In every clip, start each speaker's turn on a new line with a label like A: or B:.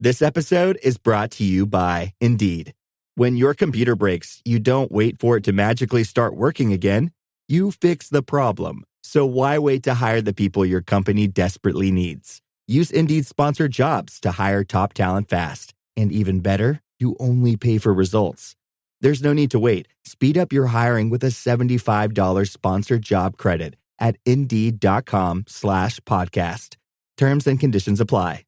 A: This episode is brought to you by Indeed. When your computer breaks, you don't wait for it to magically start working again. You fix the problem. So why wait to hire the people your company desperately needs? Use Indeed's sponsored jobs to hire top talent fast. And even better, you only pay for results. There's no need to wait. Speed up your hiring with a $75 sponsored job credit at Indeed.com/podcast. Terms and conditions apply.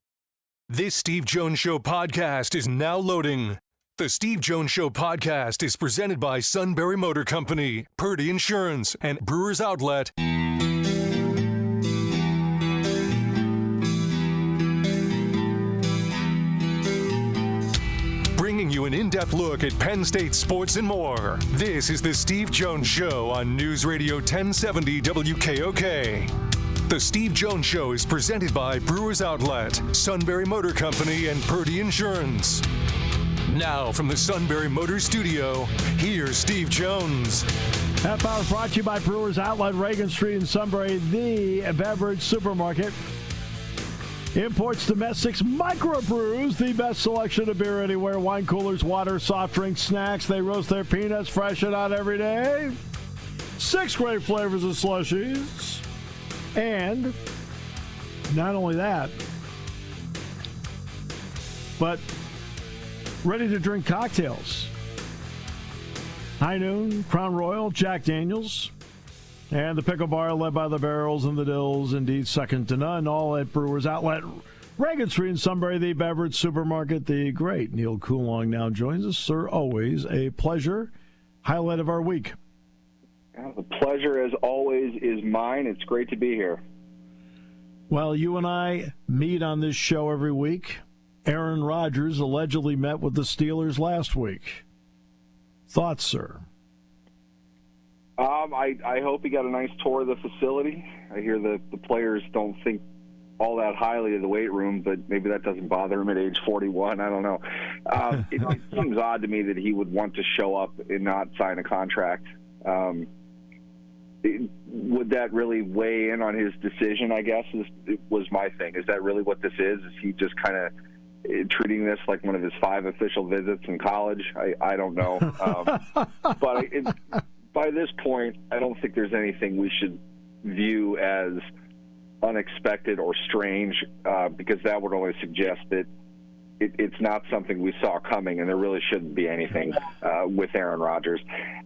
B: This Steve Jones Show podcast is now loading. The Steve Jones Show podcast is presented by Sunbury Motor Company, Purdy Insurance, and Brewers Outlet. Bringing you an in-depth look at Penn State sports and more. This is the Steve Jones Show on News Radio 1070 WKOK. The Steve Jones Show is presented by Brewers Outlet, Sunbury Motor Company, and Purdy Insurance. Now from the Sunbury Motor Studio, here's Steve Jones.
C: Half hour brought to you by Brewers Outlet, Reagan Street in Sunbury, the beverage supermarket. Imports, domestics, microbrews, the best selection of beer anywhere. Wine coolers, water, soft drinks, snacks. They roast their peanuts fresh and out every day. 6 great flavors of slushies. And not only that, but ready-to-drink cocktails. High Noon, Crown Royal, Jack Daniels, and the Pickle Bar led by the Barrels and the Dills, indeed second to none, all at Brewers Outlet. Reagan Street in Sunbury, the beverage supermarket. The great Neal Coolong now joins us. Sir, always a pleasure. Highlight of our week.
D: The pleasure, as always, is mine. It's great to be here.
C: Well, you and I meet on this show every week. Aaron Rodgers allegedly met with the Steelers last week. Thoughts, sir?
D: I hope he got a nice tour of the facility. I hear the players don't think all that highly of the weight room, but maybe that doesn't bother him at age 41. I don't know. It seems odd to me that he would want to show up and not sign a contract. Would that really weigh in on his decision, I guess, was my thing. Is that really what this is? Is he just kind of treating this like one of his 5 official visits in college? I don't know. But by this point, I don't think there's anything we should view as unexpected or strange, because that would only suggest that it's not something we saw coming, and there really shouldn't be anything with Aaron Rodgers.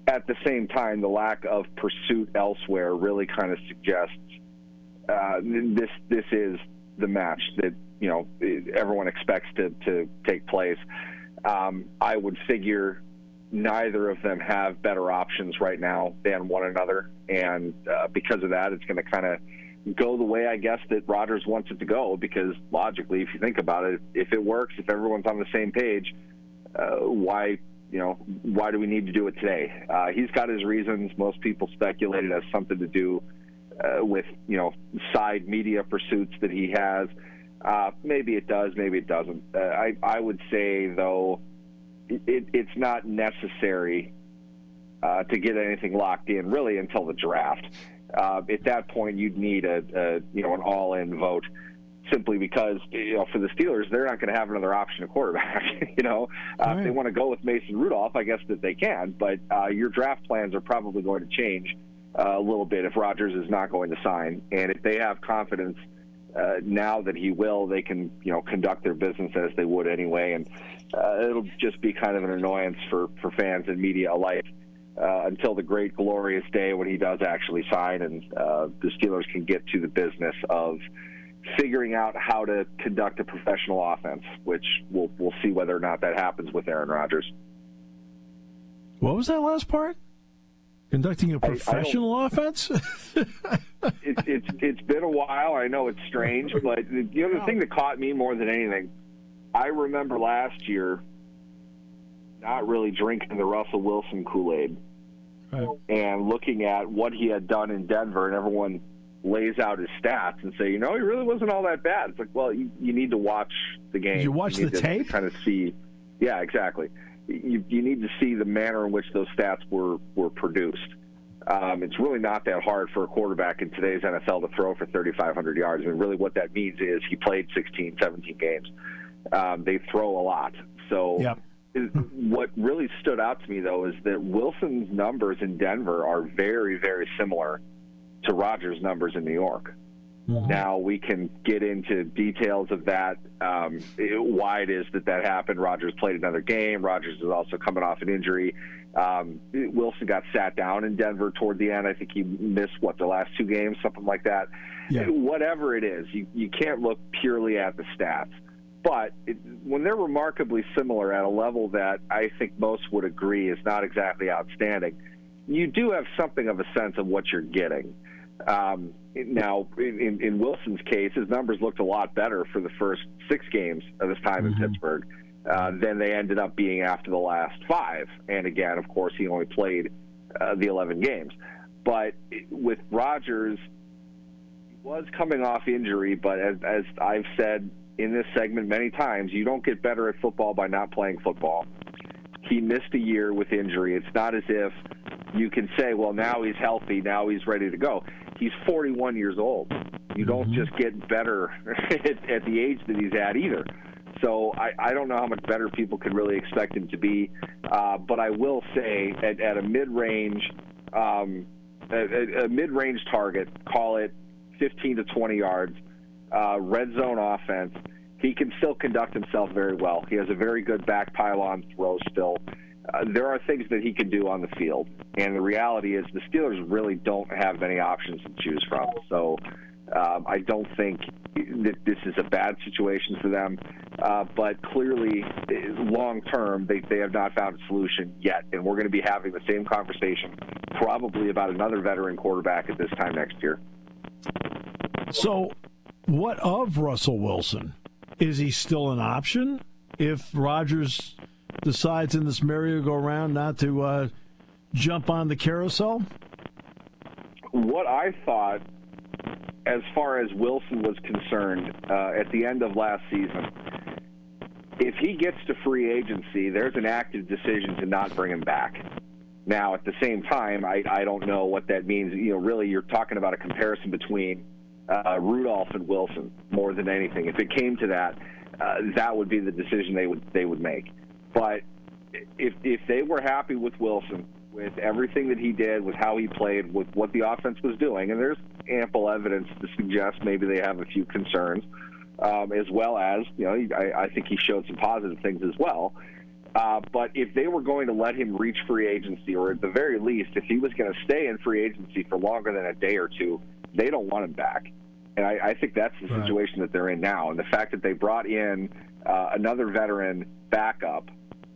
D: At the same time, the lack of pursuit elsewhere really kind of suggests this is the match that everyone expects to take place. I would figure neither of them have better options right now than one another, and because of that, it's going to kind of go the way, I guess, that Rodgers wants it to go, because logically, if you think about it, if it works, if everyone's on the same page, why do we need to do it today? He's got his reasons. Most people speculate it has something to do with, side media pursuits that he has. Maybe it does, maybe it doesn't. I would say, though, it's not necessary to get anything locked in, really, until the draft. At that point, you'd need an all-in vote, simply because for the Steelers, they're not going to have another option at quarterback. Right. If they want to go with Mason Rudolph, I guess that they can, but your draft plans are probably going to change a little bit if Rodgers is not going to sign. And if they have confidence now that he will, they can conduct their business as they would anyway, and it'll just be kind of an annoyance for fans and media alike. Until the great glorious day when he does actually sign, and the Steelers can get to the business of figuring out how to conduct a professional offense, which we'll see whether or not that happens with Aaron Rodgers.
C: What was that last part? Conducting a professional offense?
D: It's been a while. I know it's strange, but the thing that caught me more than anything, I remember last year not really drinking the Russell Wilson Kool-Aid. Right. And looking at what he had done in Denver, and everyone lays out his stats and say, he really wasn't all that bad. It's like, well, you need to watch the game.
C: Did you watch the tape?
D: To kind of see. Yeah, exactly. You need to see the manner in which those stats were produced. It's really not that hard for a quarterback in today's NFL to throw for 3,500 yards. I mean, really what that means is he played 16, 17 games. They throw a lot. So
C: yep.
D: What really stood out to me, though, is that Wilson's numbers in Denver are very, very similar to Rodgers' numbers in New York. Mm-hmm. Now, we can get into details of that, why it is that happened. Rodgers played another game. Rodgers is also coming off an injury. Wilson got sat down in Denver toward the end. I think he missed, the last 2 games, something like that. Yeah. Whatever it is, you can't look purely at the stats. But when they're remarkably similar at a level that I think most would agree is not exactly outstanding, you do have something of a sense of what you're getting. Now, in Wilson's case, his numbers looked a lot better for the first 6 games of his time in Pittsburgh than they ended up being after the last 5. And again, of course, he only played the 11 games. But with Rodgers, he was coming off injury, but as I've said in this segment many times, you don't get better at football by not playing football. He missed a year with injury. It's not as if you can say, well, now he's healthy, now he's ready to go. He's 41 years old. You don't just get better at the age that he's at either. So I don't know how much better people can really expect him to be. But I will say at a mid-range target, call it 15 to 20 yards, red zone offense, he can still conduct himself very well. He has a very good back pylon throw still. There are things that he can do on the field, and the reality is the Steelers really don't have many options to choose from. So I don't think that this is a bad situation for them, but clearly long-term they have not found a solution yet, and we're going to be having the same conversation probably about another veteran quarterback at this time next year.
C: So what of Russell Wilson? Is he still an option if Rodgers decides in this merry-go-round not to jump on the carousel?
D: What I thought, as far as Wilson was concerned, at the end of last season, if he gets to free agency, there's an active decision to not bring him back. Now, at the same time, I don't know what that means. Really, you're talking about a comparison between Rudolph and Wilson more than anything. If it came to that, that would be the decision they would make. But if they were happy with Wilson, with everything that he did, with how he played, with what the offense was doing, and there's ample evidence to suggest maybe they have a few concerns, as well as, I think he showed some positive things as well. But if they were going to let him reach free agency, or at the very least, if he was going to stay in free agency for longer than a day or two, they don't want him back. And I think that's the situation that they're in now. And the fact that they brought in another veteran backup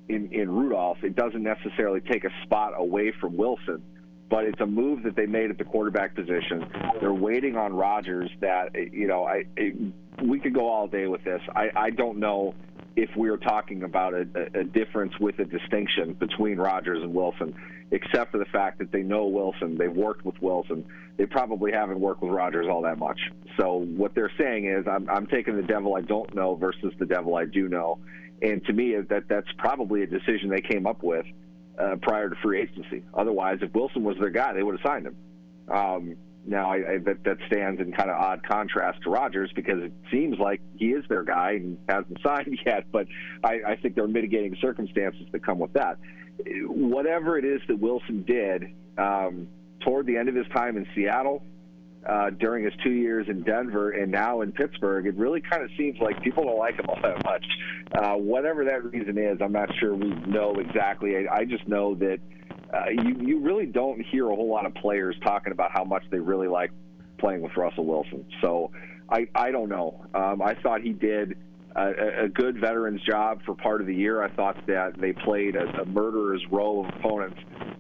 D: in Rudolph, it doesn't necessarily take a spot away from Wilson, but it's a move that they made at the quarterback position. They're waiting on Rodgers that, we could go all day with this. I don't know if we're talking about a difference with a distinction between Rodgers and Wilson, except for the fact that they know Wilson, they've worked with Wilson. They probably haven't worked with Rodgers all that much. So what they're saying is, I'm taking the devil I don't know versus the devil I do know. And to me, that's probably a decision they came up with prior to free agency. Otherwise, if Wilson was their guy, they would have signed him. Now, that stands in kind of odd contrast to Rodgers, because it seems like he is their guy and hasn't signed yet, but I think there are mitigating circumstances that come with that. Whatever it is that Wilson did toward the end of his time in Seattle, during his 2 years in Denver, and now in Pittsburgh, it really kind of seems like people don't like him all that much. Whatever that reason is, I'm not sure we know exactly. I just know that you really don't hear a whole lot of players talking about how much they really like playing with Russell Wilson. So I don't know. I thought he did a good veteran's job for part of the year. I thought that they played a murderer's row of opponents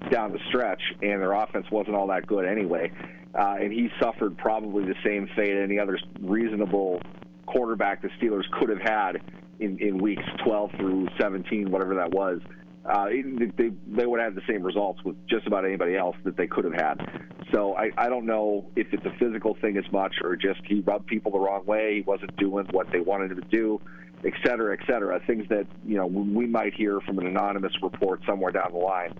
D: down the stretch, and their offense wasn't all that good anyway. And he suffered probably the same fate any other reasonable quarterback the Steelers could have had in weeks 12 through 17, whatever that was. They would have the same results with just about anybody else that they could have had. So I don't know if it's a physical thing as much, or just he rubbed people the wrong way, he wasn't doing what they wanted him to do, et cetera, things that we might hear from an anonymous report somewhere down the line,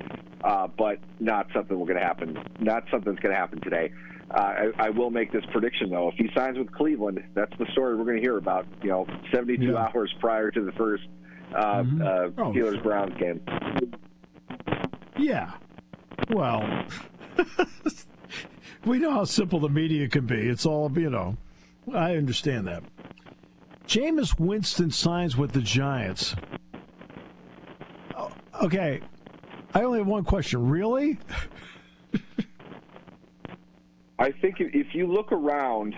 D: but not something that's going to happen today. I will make this prediction, though. If he signs with Cleveland, that's the story we're going to hear about, 72 hours prior to the first Steelers-Browns game.
C: Yeah. Well, we know how simple the media can be. It's all, I understand that. Jameis Winston signs with the Giants. Okay. I only have one question. Really?
D: I think if you look around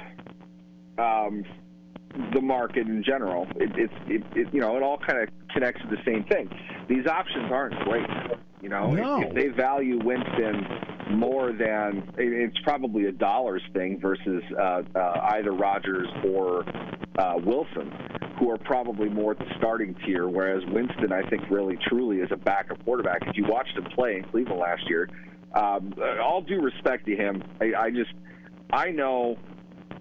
D: the market in general, it all kind of connects to the same thing. These options aren't great.
C: No.
D: If they value Winston more than, it's probably a dollars thing versus either Rodgers or Wilson, who are probably more at the starting tier, whereas Winston, I think, really truly is a backup quarterback. If you watched him play in Cleveland last year, all due respect to him, I know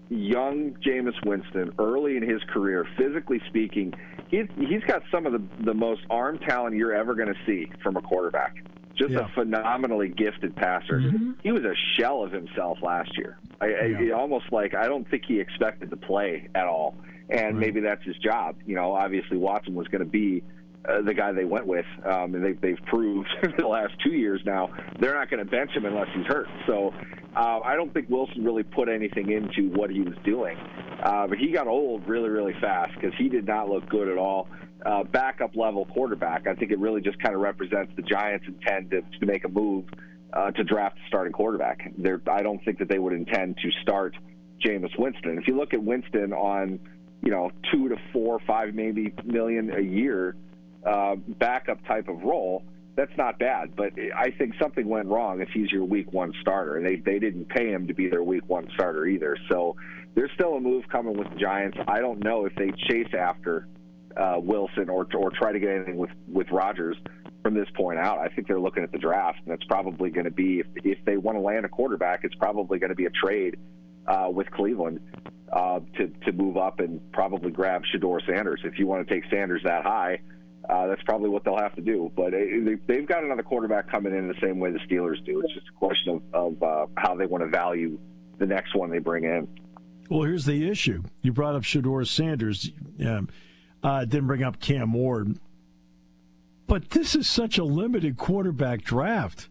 D: young Jameis Winston, early in his career, physically speaking, he's got some of the most arm talent you're ever going to see from a quarterback. Just a phenomenally gifted passer. Mm-hmm. He was a shell of himself last year. Almost like I don't think he expected to play at all. And maybe that's his job. Obviously Watson was going to be the guy they went with, and they've proved the last 2 years now they're not going to bench him unless he's hurt. So I don't think Wilson really put anything into what he was doing. But he got old really, really fast because he did not look good at all. Backup level quarterback. I think it really just kind of represents the Giants' intent to make a move to draft a starting quarterback. I don't think that they would intend to start Jameis Winston. If you look at Winston on 2 to 4, 5 maybe million a year backup type of role, that's not bad. But I think something went wrong if he's your week one starter. They didn't pay him to be their week one starter either. So there's still a move coming with the Giants. I don't know if they chase after Wilson or try to get anything with Rodgers from this point out. I think they're looking at the draft, and it's probably going to be, if they want to land a quarterback, it's probably going to be a trade with Cleveland to move up and probably grab Shedeur Sanders. If you want to take Sanders that high, that's probably what they'll have to do. But they've got another quarterback coming in the same way the Steelers do. It's just a question of how they want to value the next one they bring in.
C: Well, here's the issue. You brought up Shedeur Sanders. Didn't bring up Cam Ward. But this is such a limited quarterback draft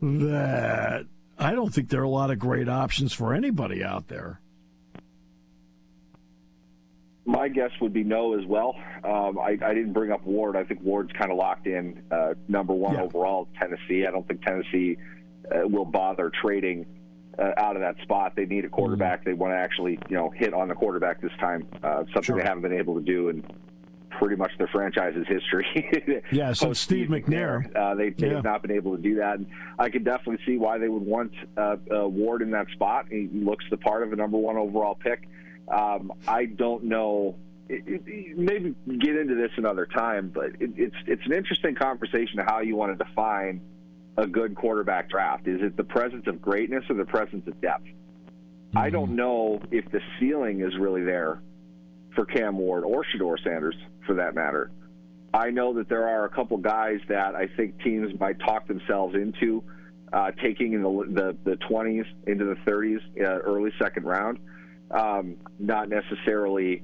C: that I don't think there are a lot of great options for anybody out there.
D: My guess would be no as well. I didn't bring up Ward. I think Ward's kind of locked in number one overall at Tennessee. I don't think Tennessee will bother trading out of that spot. They need a quarterback. They want to actually hit on the quarterback this time, something they haven't been able to do in pretty much their franchise's history.
C: Since Steve McNair.
D: They have not been able to do that. And I could definitely see why they would want Ward in that spot. He looks the part of a number one overall pick. I don't know. Maybe get into this another time, but it's an interesting conversation of how you want to define a good quarterback draft. Is it the presence of greatness or the presence of depth? Mm-hmm. I don't know if the ceiling is really there for Cam Ward or Shedeur Sanders, for that matter. I know that there are a couple guys that I think teams might talk themselves into taking in the 20s into the 30s, early second round. Not necessarily,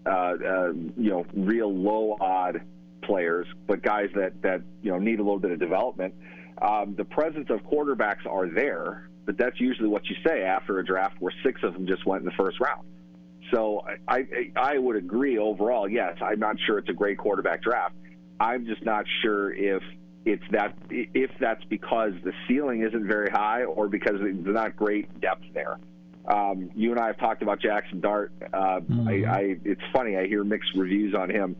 D: real low odd players, but guys that need a little bit of development. The presence of quarterbacks are there, but that's usually what you say after a draft where 6 of them just went in the first round. So I would agree overall. Yes, I'm not sure it's a great quarterback draft. I'm just not sure if that's because the ceiling isn't very high or because there's not great depth there. You and I have talked about Jackson Dart. It's funny. I hear mixed reviews on him.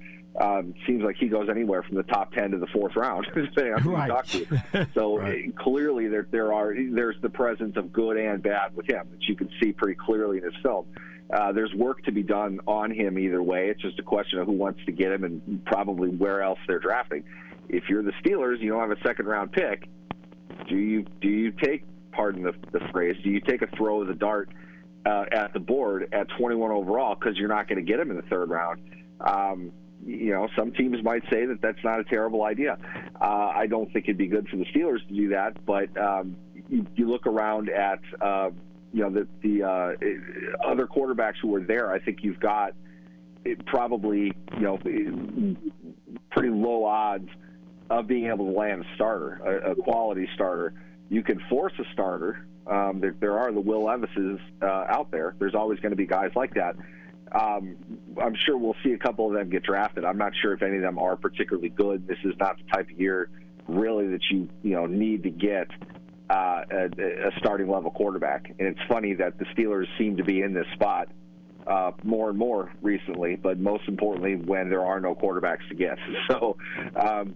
D: Seems like he goes anywhere from the top 10 to the 4th round, depending on who you talk to. So clearly there's the presence of good and bad with him that you can see pretty clearly in his film. There's work to be done on him either way. It's just a question of who wants to get him and probably where else they're drafting. If you're the Steelers, you don't have a second-round pick. Do you take, pardon the phrase, do you take a throw of the dart at the board at 21 overall because you're not going to get him in the 3rd round? Some teams might say that that's not a terrible idea. I don't think it'd be good for the Steelers to do that, but you look around at the other quarterbacks who were there, I think you've got probably pretty low odds of being able to land a starter, a quality starter. You can force a starter. There are the Will Levises out there. There's always going to be guys like that. I'm sure we'll see a couple of them get drafted. I'm not sure if any of them are particularly good. This is not the type of year really that you need to get a starting level quarterback. And it's funny that the Steelers seem to be in this spot more and more recently, but most importantly when there are no quarterbacks to get. So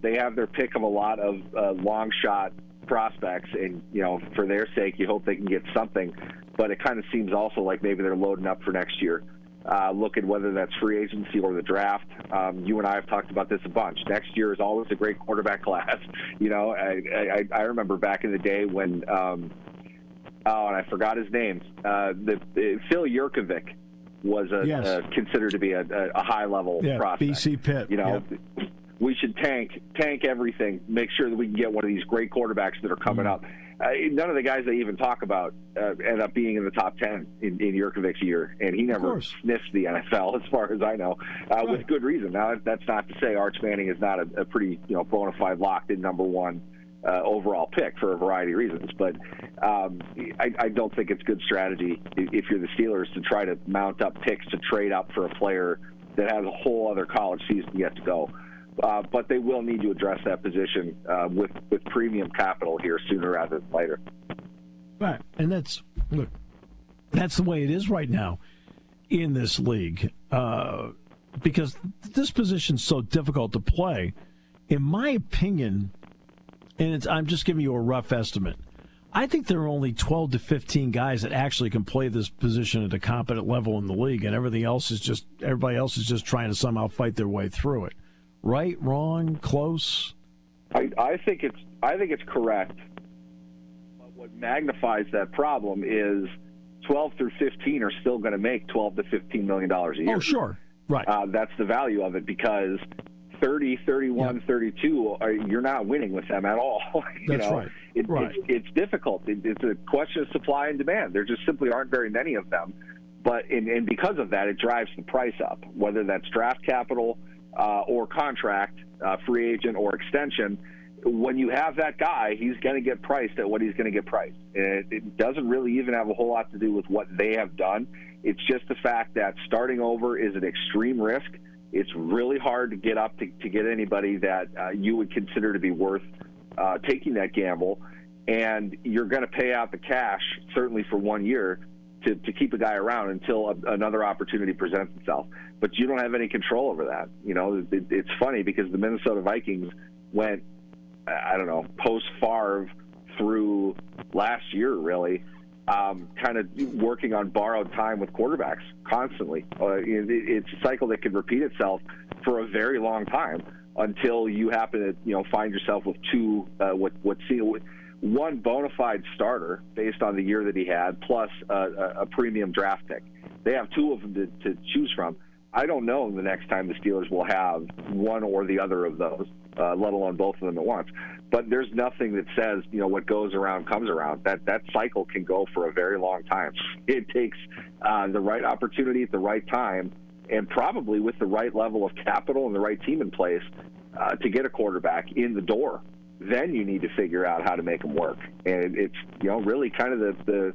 D: they have their pick of a lot of long shot prospects, and for their sake you hope they can get something, but it kind of seems also like maybe they're loading up for next year. Look at whether that's free agency or the draft. You and I have talked about this a bunch. Next year is always a great quarterback class. I remember back in the day when and I forgot his name. Phil Jurkovec was considered to be a high level prospect.
C: BC Pitt.
D: We should tank everything, make sure that we can get one of these great quarterbacks that are coming up. None of the guys they even talk about end up being in the top 10 in Jurkovic's year, and he never sniffed the NFL, as far as I know, with good reason. Now, that's not to say Arch Manning is not a pretty bona fide locked-in number one overall pick for a variety of reasons, but I don't think it's good strategy if you're the Steelers to try to mount up picks to trade up for a player that has a whole other college season yet to go. But they will need to address that position with premium capital here sooner rather than later.
C: Right, and that's the way it is right now in this league because this position's so difficult to play. In my opinion, and I'm just giving you a rough estimate, I think there are only 12 to 15 guys that actually can play this position at a competent level in the league, and everybody else is just trying to somehow fight their way through it. Right, wrong, close?
D: I think it's correct. But what magnifies that problem is 12 through 15 are still going to make $12 to $15 million a year.
C: Oh, sure. Right.
D: That's the value of it, because 30, 31, 32, you're not winning with them at all.
C: That's right.
D: It's difficult. It's a question of supply and demand. There just simply aren't very many of them. But and because of that, it drives the price up, whether that's draft capital or contract, free agent or extension. When you have that guy, he's going to get priced at what he's going to get priced. And it doesn't really even have a whole lot to do with what they have done. It's just the fact that starting over is an extreme risk. It's really hard to get up to get anybody that you would consider to be worth taking that gamble. And you're going to pay out the cash, certainly for 1 year, to keep a guy around until another opportunity presents itself. But you don't have any control over that. It's funny because the Minnesota Vikings went, post-Favre through last year, really, kind of working on borrowed time with quarterbacks constantly. It's a cycle that could repeat itself for a very long time until you happen to, find yourself with two, one bona fide starter based on the year that he had, plus a premium draft pick. They have two of them to choose from. I don't know the next time the Steelers will have one or the other of those, let alone both of them at once. But there's nothing that says, what goes around comes around. That cycle can go for a very long time. It takes the right opportunity at the right time, and probably with the right level of capital and the right team in place to get a quarterback in the door. Then you need to figure out how to make them work. And it's, really kind of the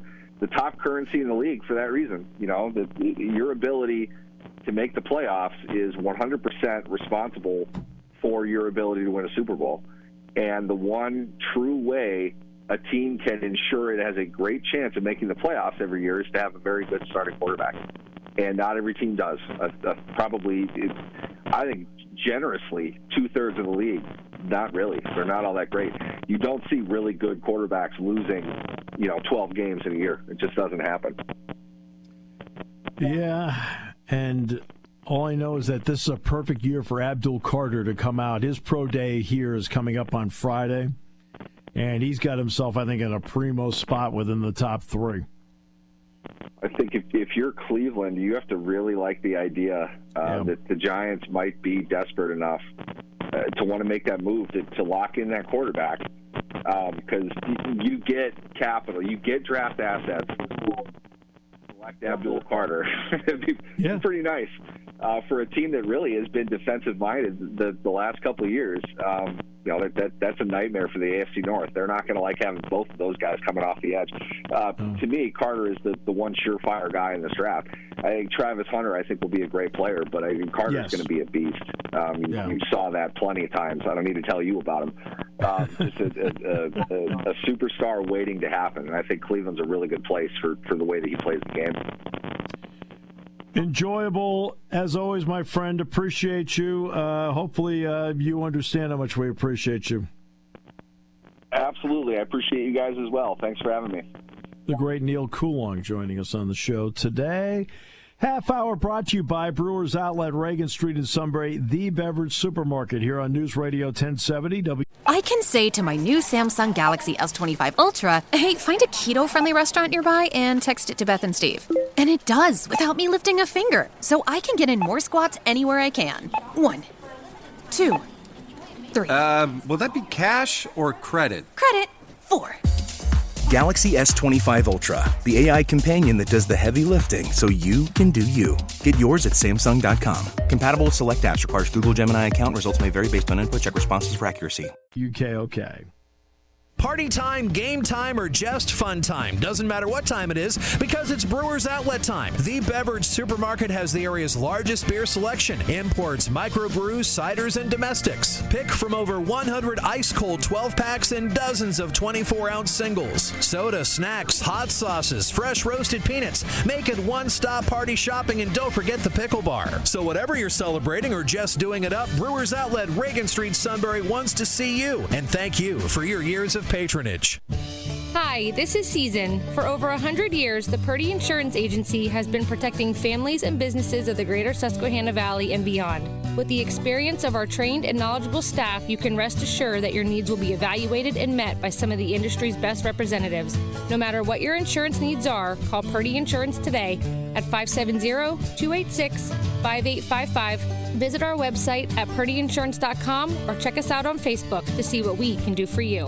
D: top currency in the league for that reason. Your ability to make the playoffs is 100% responsible for your ability to win a Super Bowl. And the one true way a team can ensure it has a great chance of making the playoffs every year is to have a very good starting quarterback. And not every team does. Probably, I think, generously, 2/3 of the league, not really. They're not all that great. You don't see really good quarterbacks losing, 12 games in a year. It just doesn't happen.
C: Yeah, and all I know is that this is a perfect year for Abdul Carter to come out. His pro day here is coming up on Friday, and he's got himself, I think, in a primo spot within the top three.
D: I think if you're Cleveland, you have to really like the idea that the Giants might be desperate enough to want to make that move to lock in that quarterback because you get capital, you get draft assets. Select Abdul Carter. It'd be pretty nice for a team that really has been defensive-minded the last couple of years. That's a nightmare for the AFC North. They're not going to like having both of those guys coming off the edge. To me, Carter is the one surefire guy in this draft. I think Travis Hunter, will be a great player, but I think Carter's going to be a beast. You saw that plenty of times. I don't need to tell you about him. Just a superstar waiting to happen, and I think Cleveland's a really good place for the way that he plays the game.
C: Enjoyable, as always, my friend. Appreciate you. Hopefully you understand how much we appreciate you.
D: Absolutely. I appreciate you guys as well. Thanks for having me.
C: The great Neal Coolong joining us on the show today. Half hour brought to you by Brewers Outlet, Reagan Street in Sunbury, the beverage supermarket here on News Radio 1070.
E: I can say to my new Samsung Galaxy S25 Ultra, hey, find a keto-friendly restaurant nearby and text it to Beth and Steve. And it does without me lifting a finger, so I can get in more squats anywhere I can. 1, 2, 3.
F: Will that be cash or credit?
E: Credit. 4.
G: Galaxy S25 Ultra, the AI companion that does the heavy lifting so you can do you. Get yours at Samsung.com. Compatible with select apps. Requires Google Gemini account. Results may vary based on input. Check responses for accuracy.
C: UK.
H: Party time, game time, or just fun time. Doesn't matter what time it is because it's Brewers Outlet time. The beverage supermarket has the area's largest beer selection. Imports, microbrews, ciders, and domestics. Pick from over 100 ice-cold 12-packs and dozens of 24-ounce singles. Soda, snacks, hot sauces, fresh roasted peanuts. Make it one-stop party shopping, and don't forget the pickle bar. So whatever you're celebrating or just doing it up, Brewers Outlet, Reagan Street, Sunbury wants to see you. And thank you for your years of patronage.
I: Hi, this is Season. For over 100 years, the Purdy Insurance Agency has been protecting families and businesses of the greater Susquehanna Valley and beyond. With the experience of our trained and knowledgeable staff, you can rest assured that your needs will be evaluated and met by some of the industry's best representatives. No matter what your insurance needs are, call Purdy Insurance today at 570-286-5855. Visit our website at purdyinsurance.com or check us out on Facebook to see what we can do for you.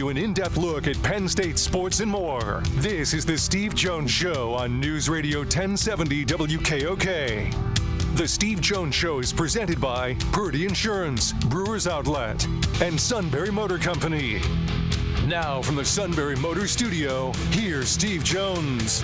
B: An in-depth look at Penn State sports and more. This is the Steve Jones Show on News Radio 1070 WKOK. The Steve Jones Show is presented by Purdy Insurance, Brewers Outlet, and Sunbury Motor Company. Now from the Sunbury Motor Studio, here's Steve Jones.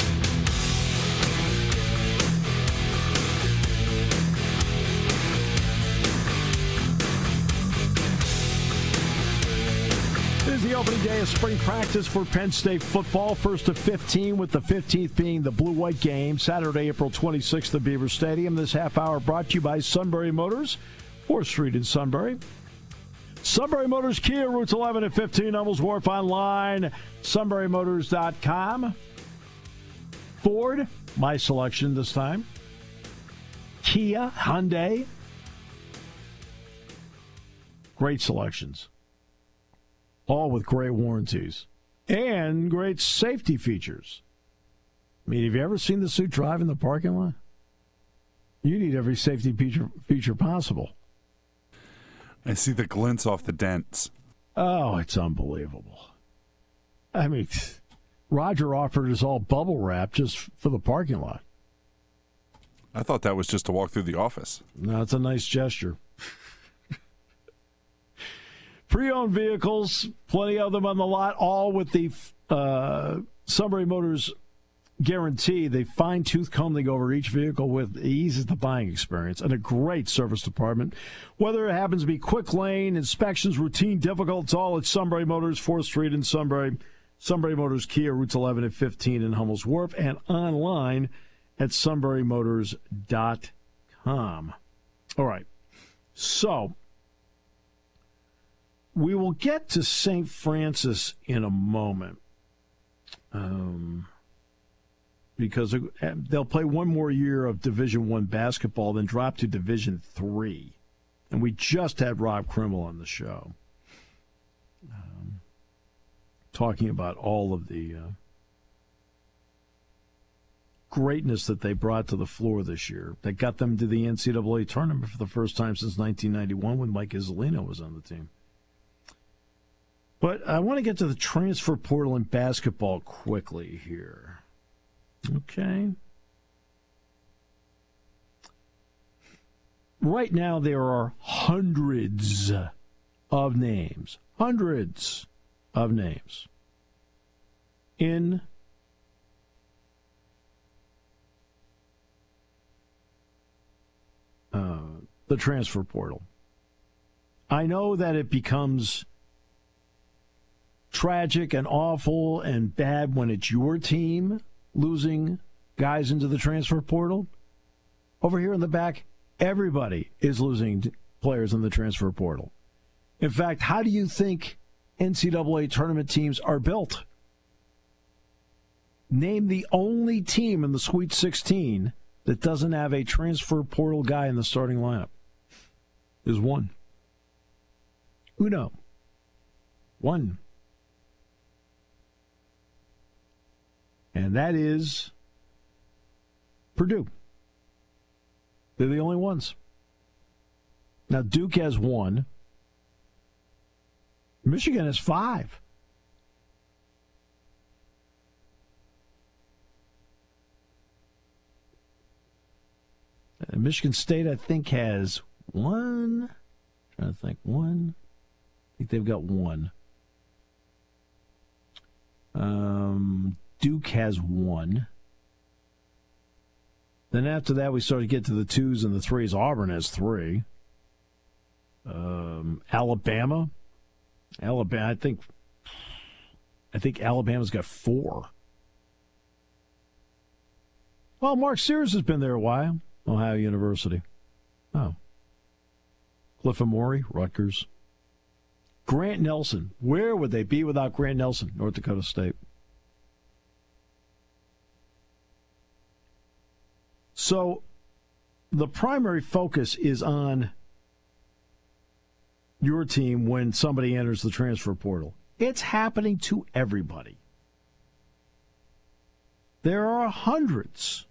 C: It is the opening day of spring practice for Penn State football, first of 15, with the 15th being the blue-white game, Saturday, April 26th at Beaver Stadium. This half hour brought to you by Sunbury Motors, 4th Street in Sunbury. Sunbury Motors Kia, routes 11 and 15, Hummels Wharf, online, sunburymotors.com. Ford, my selection this time. Kia, Hyundai. Great selections. All with great warranties and great safety features. I mean, have you ever seen the suit drive in the parking lot? You need every safety feature possible.
J: I see the glints off the dents.
C: Oh, it's unbelievable. I mean, Roger offered us all bubble wrap just for the parking lot.
J: I thought that was just to walk through the office.
C: No, it's a nice gesture. Pre-owned vehicles, plenty of them on the lot, all with the Sunbury Motors guarantee. They fine-tooth comb they go over each vehicle with. It eases the buying experience, and a great service department. Whether it happens to be quick lane, inspections, routine, difficult, it's all at Sunbury Motors, 4th Street in Sunbury. Sunbury Motors Kia, routes 11 and 15 in Hummels Wharf, and online at sunburymotors.com. All right, so we will get to St. Francis in a moment because they'll play one more year of Division I basketball, then drop to Division III. And we just had Rob Krimmel on the show talking about all of the greatness that they brought to the floor this year that got them to the NCAA tournament for the first time since 1991 when Mike Isolino was on the team. But I want to get to the transfer portal in basketball quickly here. Okay. Right now there are hundreds of names in the transfer portal. I know that it becomes tragic and awful and bad when it's your team losing guys into the transfer portal. Over here in the back, everybody is losing players in the transfer portal. In fact, how do you think NCAA tournament teams are built? Name the only team in the Sweet 16 that doesn't have a transfer portal guy in the starting lineup. There's one. Uno. One. And that is Purdue. They're the only ones. Now, Duke has one. Michigan has 5. Michigan State, I think, has 1. Trying to think. 1. I think they've got 1. Duke has 1. Then after that, we started to get to the 2s and the 3s. Auburn has 3. Alabama, I think Alabama's got 4. Well, Mark Sears has been there a while. Ohio University. Oh. Cliff Amore, Rutgers. Grant Nelson. Where would they be without Grant Nelson? North Dakota State. So the primary focus is on your team when somebody enters the transfer portal. It's happening to everybody. There are hundreds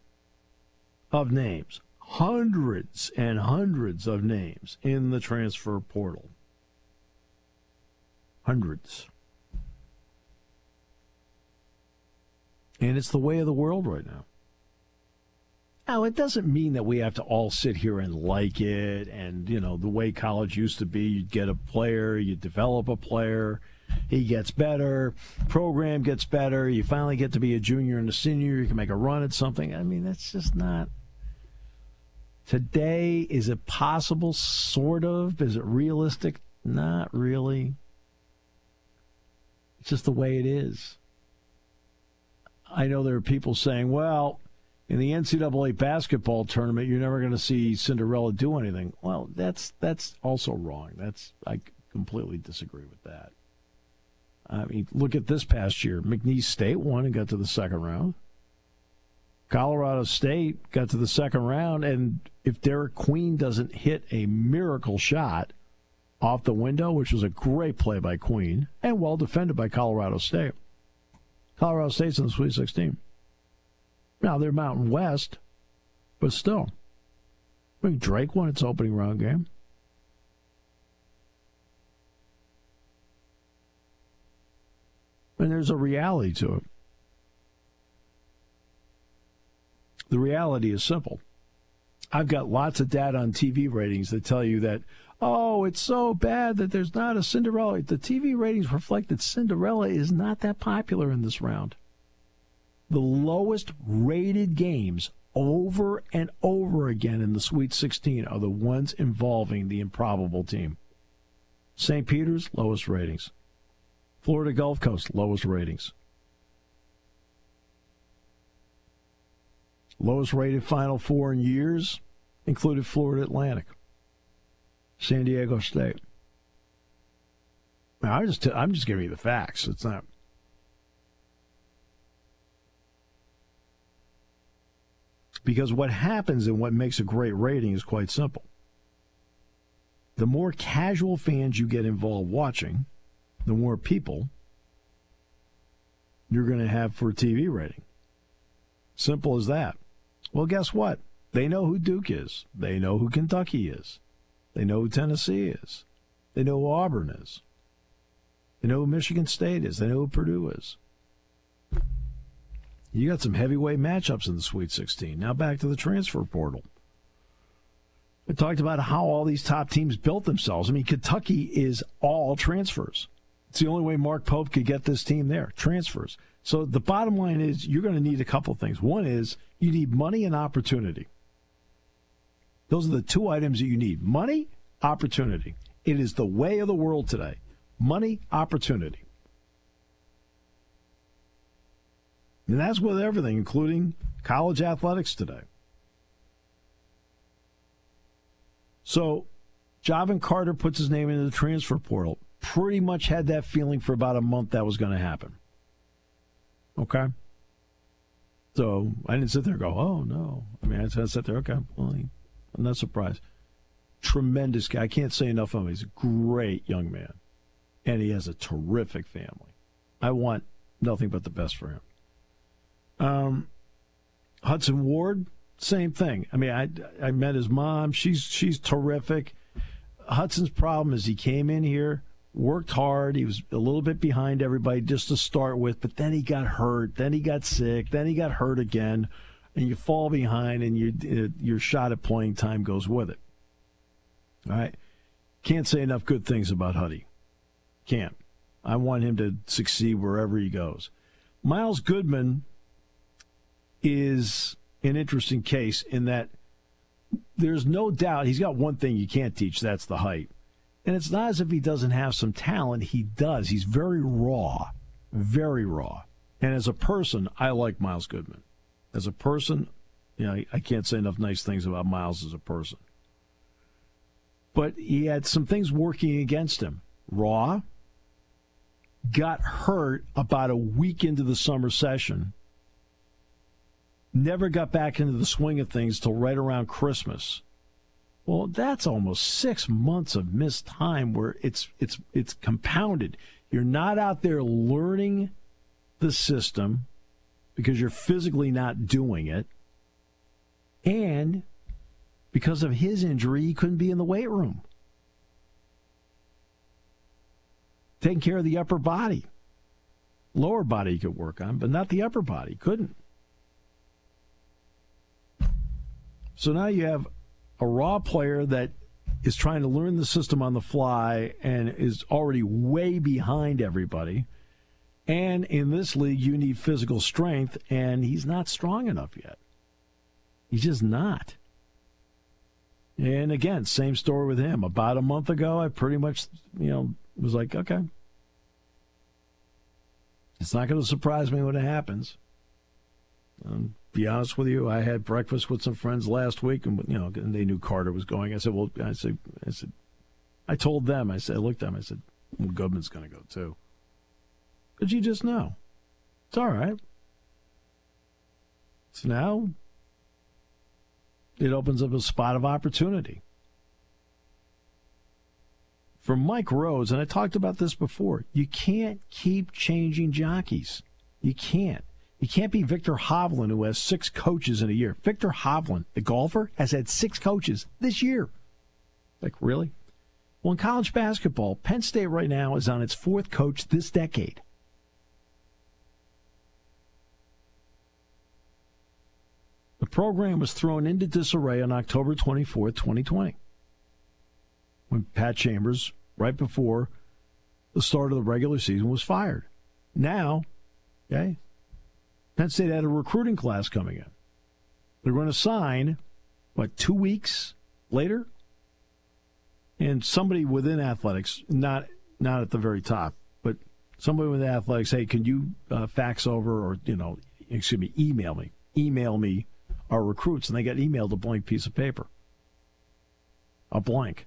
C: of names, hundreds and hundreds of names in the transfer portal. Hundreds. And it's the way of the world right now. Now, it doesn't mean that we have to all sit here and like it and, the way college used to be, you'd get a player, you develop a player, he gets better, program gets better, you finally get to be a junior and a senior, you can make a run at something. I mean, that's just not. Today, is it possible? Sort of. Is it realistic? Not really. It's just the way it is. I know there are people saying, well, in the NCAA basketball tournament, you're never going to see Cinderella do anything. Well, that's also wrong. I completely disagree with that. I mean, look at this past year. McNeese State won and got to the second round. Colorado State got to the second round, and if Derek Queen doesn't hit a miracle shot off the window, which was a great play by Queen and well defended by Colorado State, Colorado State's in the Sweet 16. Now, they're Mountain West, but still. I mean, Drake won its opening round game. And there's a reality to it. The reality is simple. I've got lots of data on TV ratings that tell you that, oh, it's so bad that there's not a Cinderella. The TV ratings reflect that Cinderella is not that popular in this round. The lowest rated games over and over again in the Sweet 16 are the ones involving the improbable team. St. Peter's, lowest ratings. Florida Gulf Coast, lowest ratings. Lowest rated Final Four in years included Florida Atlantic, San Diego State. Now, I'm just giving you the facts. It's not. Because what happens and what makes a great rating is quite simple. The more casual fans you get involved watching, the more people you're going to have for a TV rating. Simple as that. Well, guess what? They know who Duke is. They know who Kentucky is. They know who Tennessee is. They know who Auburn is. They know who Michigan State is. They know who Purdue is. You got some heavyweight matchups in the Sweet 16. Now back to the transfer portal. I talked about how all these top teams built themselves. I mean, Kentucky is all transfers. It's the only way Mark Pope could get this team there, transfers. So the bottom line is you're going to need a couple things. One is you need money and opportunity. Those are the two items that you need. Money, opportunity. It is the way of the world today. Money, opportunity. And that's with everything, including college athletics today. So Javin Carter puts his name into the transfer portal. Pretty much had that feeling for about a month that was going to happen. Okay? So I didn't sit there and go, oh, no. I mean, I sat there, okay, well, I'm not surprised. Tremendous guy. I can't say enough of him. He's a great young man. And he has a terrific family. I want nothing but the best for him. Hudson Ward, same thing. I mean, I met his mom. She's terrific. Hudson's problem is he came in here, worked hard. He was a little bit behind everybody just to start with, but then he got hurt. Then he got sick. Then he got hurt again. And you fall behind, and your shot at playing time goes with it. All right? Can't say enough good things about Huddy. Can't. I want him to succeed wherever he goes. Miles Goodman is an interesting case in that there's no doubt he's got one thing you can't teach, that's the height. And it's not as if he doesn't have some talent. He does. He's very raw. Very raw. And as a person, I like Miles Goodman. As a person, I can't say enough nice things about Miles as a person. But he had some things working against him. Raw. Got hurt about a week into the summer session. Never got back into the swing of things till right around Christmas. Well, that's almost 6 months of missed time where it's compounded. You're not out there learning the system because you're physically not doing it. And because of his injury, he couldn't be in the weight room. Taking care of the upper body. Lower body he could work on, but not the upper body. Couldn't. So now you have a raw player that is trying to learn the system on the fly and is already way behind everybody. And in this league, you need physical strength, and he's not strong enough yet. He's just not. And again, same story with him. About a month ago, I pretty much, was like, okay. It's not going to surprise me when it happens. Be honest with you, I had breakfast with some friends last week, and and they knew Carter was going. I said, I told them, I looked at them, I said, well, Goodman's going to go too. Because you just know. It's all right. So now it opens up a spot of opportunity. For Mike Rose, and I talked about this before, you can't keep changing jockeys. You can't. You can't be Victor Hovland, who has 6 coaches in a year. Victor Hovland, the golfer, has had 6 coaches this year. Like, really? Well, in college basketball, Penn State right now is on its 4th coach this decade. The program was thrown into disarray on October 24th, 2020, when Pat Chambers, right before the start of the regular season, was fired. Now, okay, Penn State had a recruiting class coming in. They're going to sign, 2 weeks later? And somebody within athletics, not at the very top, but somebody within athletics, hey, can you fax over or, email me our recruits? And they got emailed a blank piece of paper. A blank.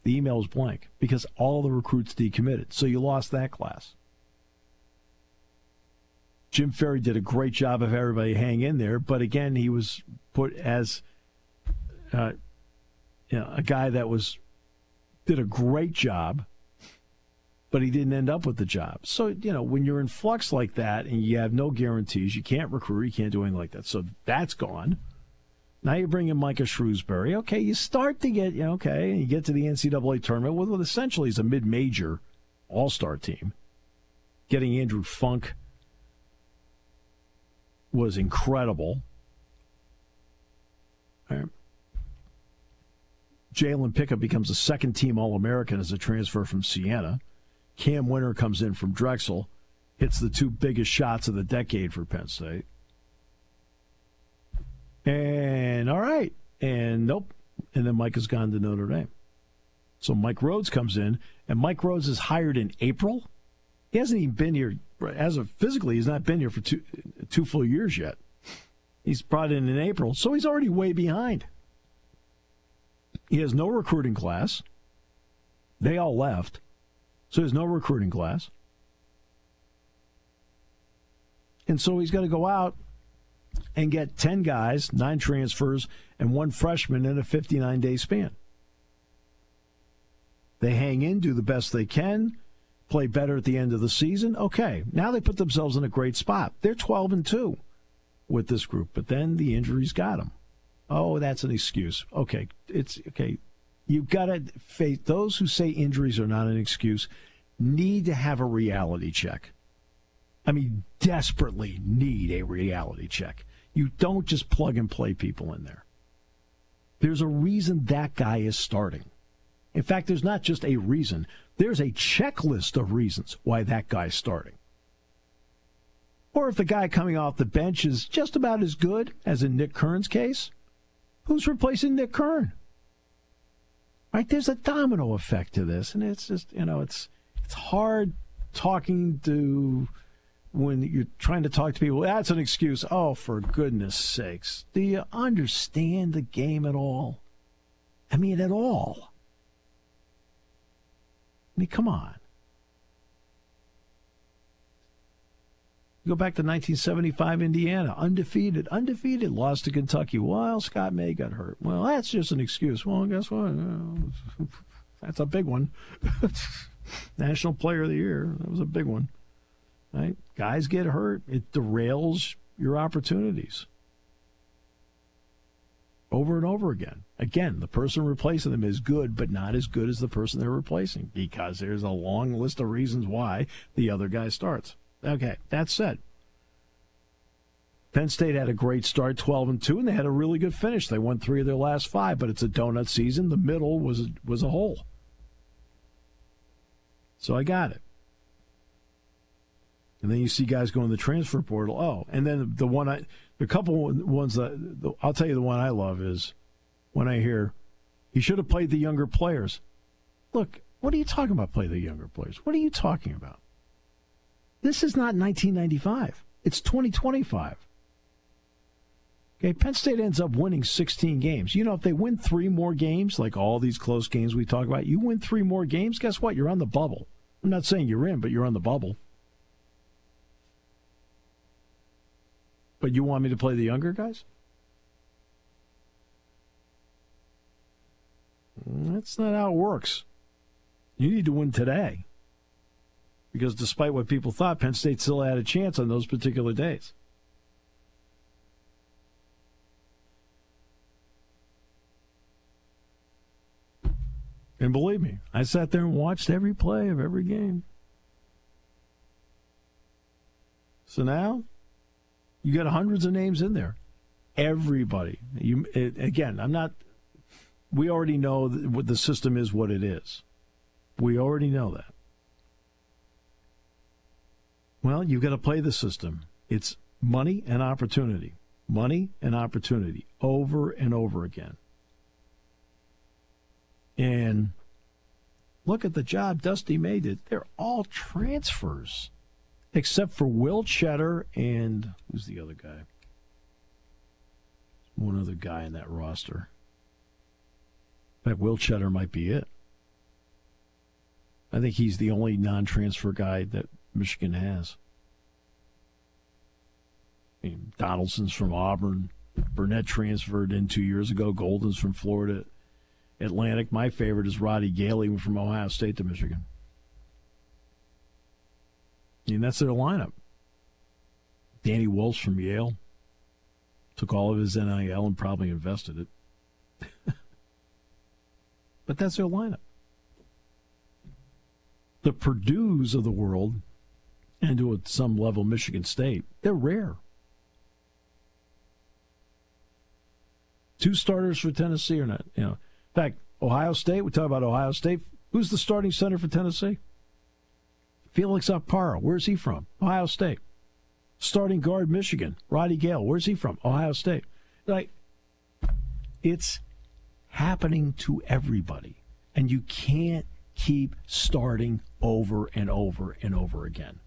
C: The email was blank because all the recruits decommitted. So you lost that class. Jim Ferry did a great job of everybody hang in there, but again, he was put as a guy that did a great job but he didn't end up with the job. So, when you're in flux like that and you have no guarantees, you can't recruit, you can't do anything like that. So that's gone. Now you bring in Micah Shrewsbury. Okay, you start to get, you get to the NCAA tournament with what essentially is a mid-major all-star team. Getting Andrew Funk was incredible. All right. Jalen Pickup becomes a second-team All-American as a transfer from Siena. Cam Winter comes in from Drexel, hits the two biggest shots of the decade for Penn State. And all right, and nope. And then Mike has gone to Notre Dame. So Mike Rhodes comes in, and Mike Rhodes is hired in April. He hasn't even been here, physically, he's not been here for two full years yet. He's brought in April, so he's already way behind. He has no recruiting class. They all left, so there's no recruiting class. And so he's got to go out and get 10 guys, 9 transfers, and 1 freshman in a 59-day span. They hang in, do the best they can, play better at the end of the season. Okay, now they put themselves in a great spot. They're 12-2 with this group, but then the injuries got them. Oh, that's an excuse. Okay, it's okay. You've got to face those who say injuries are not an excuse. Need to have a reality check. I mean, desperately need a reality check. You don't just plug and play people in there. There's a reason that guy is starting. In fact, there's not just a reason. There's a checklist of reasons why that guy's starting. Or if the guy coming off the bench is just about as good as in Nick Kern's case, who's replacing Nick Kern? Right? There's a domino effect to this, and it's just, it's hard talking to when you're trying to talk to people. That's an excuse. Oh, for goodness sakes. Do you understand the game at all? I mean, at all. I mean, come on. You go back to 1975 Indiana, undefeated, lost to Kentucky. Well, Scott May got hurt. Well, that's just an excuse. Well, guess what? That's a big one. National Player of the Year. That was a big one. Right? Guys get hurt. It derails your opportunities. Over and over again. Again, the person replacing them is good, but not as good as the person they're replacing because there's a long list of reasons why the other guy starts. Okay, that said, Penn State had a great start, 12-2, and they had a really good finish. They won 3 of their last 5, but it's a donut season. The middle was a hole. So I got it. And then you see guys go in the transfer portal. Oh, and then the couple ones that I'll tell you, the one I love is when I hear he should have played the younger players. Look, what are you talking about? Play the younger players? What are you talking about? This is not 1995. It's 2025. Okay, Penn State ends up winning 16 games. If they win 3 more games, like all these close games we talk about, you win 3 more games, guess what? You're on the bubble. I'm not saying you're in, but you're on the bubble. But you want me to play the younger guys? That's not how it works. You need to win today. Because despite what people thought, Penn State still had a chance on those particular days. And believe me, I sat there and watched every play of every game. So now, you got hundreds of names in there. Everybody. We already know what the system is, what it is. We already know that. Well, you've got to play the system. It's money and opportunity. Money and opportunity over and over again. And look at the job Dusty May did. They're all transfers, except for Will Cheddar and who's the other guy? One other guy in that roster. In fact, Will Cheddar might be it. I think he's the only non-transfer guy that Michigan has. I mean, Donaldson's from Auburn. Burnett transferred in 2 years ago. Golden's from Florida Atlantic. My favorite is Roddy Gailey from Ohio State to Michigan. And that's their lineup. Danny Wells from Yale took all of his NIL and probably invested it. But that's their lineup. The Purdue's of the world, and to some level Michigan State, they're rare. 2 starters for Tennessee or not? In fact, Ohio State, we talk about Ohio State. Who's the starting center for Tennessee? Felix Okpara. Where's he from? Ohio State. Starting guard, Michigan. Roddy Gale. Where's he from? Ohio State. It's happening to everybody. And you can't keep starting over and over and over again.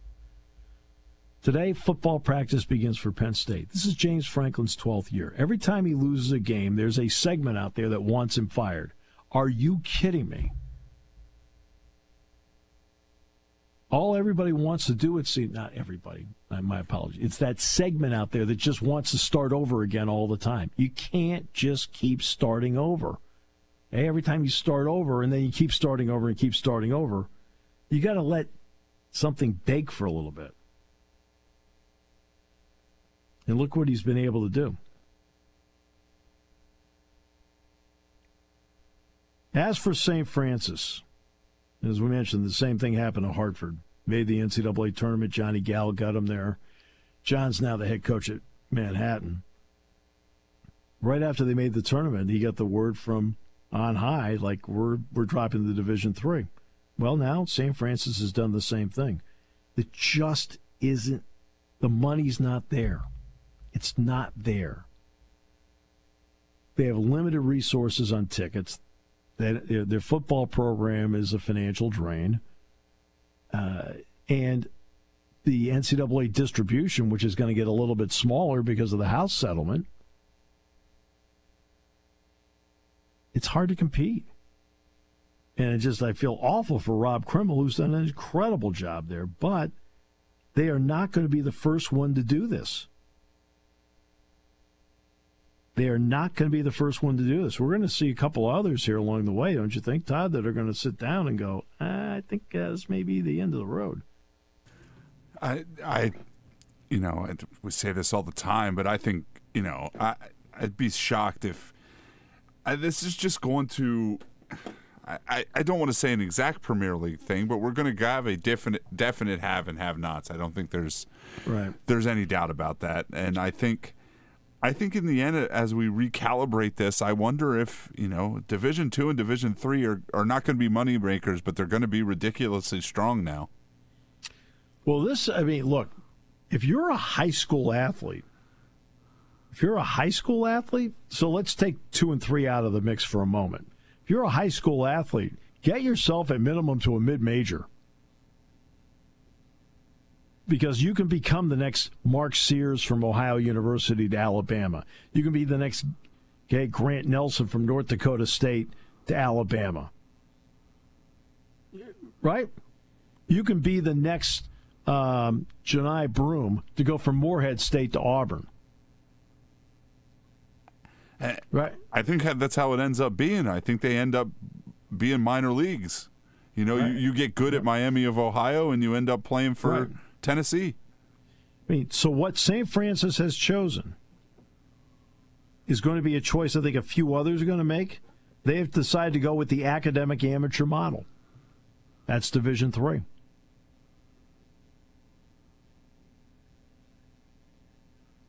C: Today, football practice begins for Penn State. This is James Franklin's 12th year. Every time he loses a game, there's a segment out there that wants him fired. Are you kidding me? All everybody wants to do is see, not everybody, my apologies. It's that segment out there that just wants to start over again all the time. You can't just keep starting over. Hey, every time you start over and then you keep starting over and keep starting over, you got to let something bake for a little bit. And look what he's been able to do. As for St. Francis, as we mentioned, the same thing happened to Hartford. Made the NCAA tournament. Johnny Gallo got him there. John's now the head coach at Manhattan. Right after they made the tournament, he got the word from on high, like, we're dropping to Division III. Well, now St. Francis has done the same thing. It just isn't, the money's not there. It's not there. They have limited resources on tickets. Their football program is a financial drain. And the NCAA distribution, which is going to get a little bit smaller because of the House settlement, it's hard to compete. And I feel awful for Rob Krimmel, who's done an incredible job there. But they are not going to be the first one to do this. They are not going to be the first one to do this. We're going to see a couple others here along the way, don't you think, Todd, that are going to sit down and go, I think this may be the end of the road.
J: We say this all the time, but I think, I'd be shocked if this is just going to, I don't want to say an exact Premier League thing, but we're going to have a definite have and have-nots. I don't think there's any doubt about that. And I think in the end, as we recalibrate this, I wonder if, Division II and Division III are not going to be money makers, but they're going to be ridiculously strong now.
C: Well, look, if you're a high school athlete, so let's take 2 and 3 out of the mix for a moment. If you're a high school athlete, get yourself at minimum to a mid-major. Because you can become the next Mark Sears from Ohio University to Alabama. You can be the next Grant Nelson from North Dakota State to Alabama. Right? You can be the next Janai Broom to go from Morehead State to Auburn. Right?
J: I think that's how it ends up being. I think they end up being minor leagues. You get good at Miami of Ohio and you end up playing for Tennessee.
C: So what St. Francis has chosen is going to be a choice I think a few others are going to make. They have decided to go with the academic amateur model. That's Division III.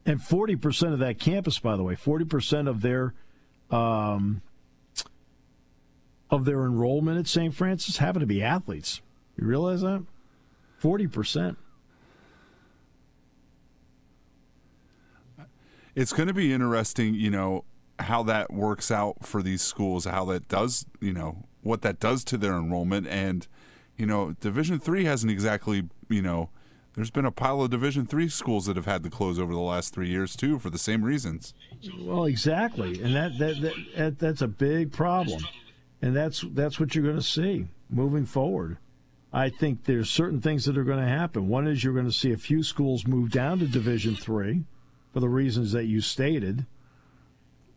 C: And 40% of that campus, by the way, 40% of their enrollment at St. Francis happen to be athletes. You realize that? 40%.
J: It's going to be interesting, how that works out for these schools, how that does, what that does to their enrollment. And, Division III hasn't exactly, there's been a pile of Division III schools that have had to close over the last 3 years, too, for the same reasons.
C: Well, exactly. And that's a big problem. And that's what you're going to see moving forward. I think there's certain things that are going to happen. One is you're going to see a few schools move down to Division III for the reasons that you stated.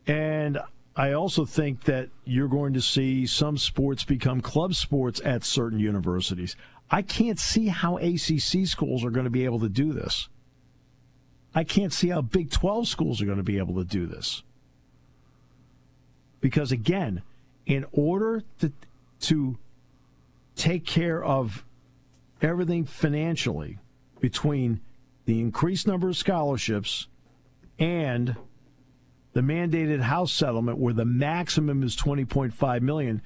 C: And I also think that you're going to see some sports become club sports at certain universities. I can't see how ACC schools are going to be able to do this. I can't see how Big 12 schools are going to be able to do this. Because, again, in order to take care of everything financially between the increased number of scholarships and the mandated House settlement where the maximum is $20.5 million,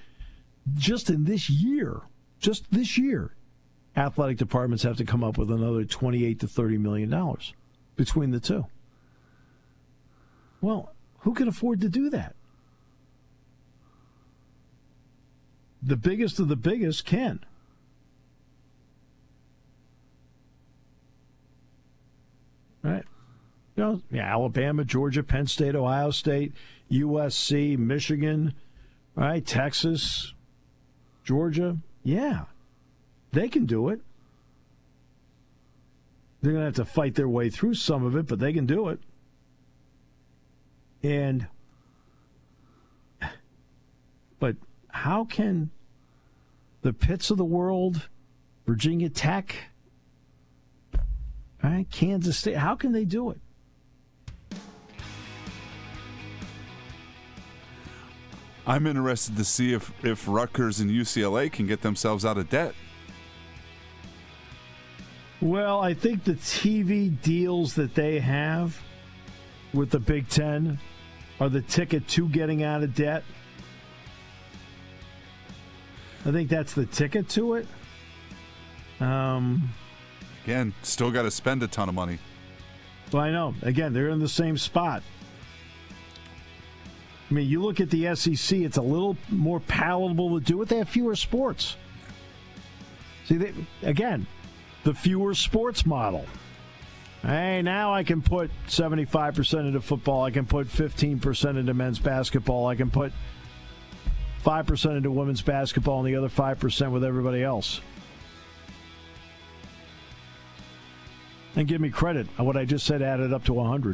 C: just this year, athletic departments have to come up with another $28 to $30 million between the two. Well, who can afford to do that? The biggest of the biggest can. Right? Alabama, Georgia, Penn State, Ohio State, USC, Michigan, right? Texas, Georgia. Yeah, they can do it. They're going to have to fight their way through some of it, but they can do it. But how can the Pitts of the world, Virginia Tech, right, Kansas State, how can they do it?
J: I'm interested to see if Rutgers and UCLA can get themselves out of debt.
C: Well, I think the TV deals that they have with the Big Ten are the ticket to getting out of debt. I think that's the ticket to it.
J: Again, still got to spend a ton of money.
C: Well, I know. Again, they're in the same spot. I mean, you look at the SEC, it's a little more palatable to do it. They have fewer sports. See, the fewer sports model. Hey, now I can put 75% into football. I can put 15% into men's basketball. I can put 5% into women's basketball and the other 5% with everybody else. And give me credit on what I just said added up to 100.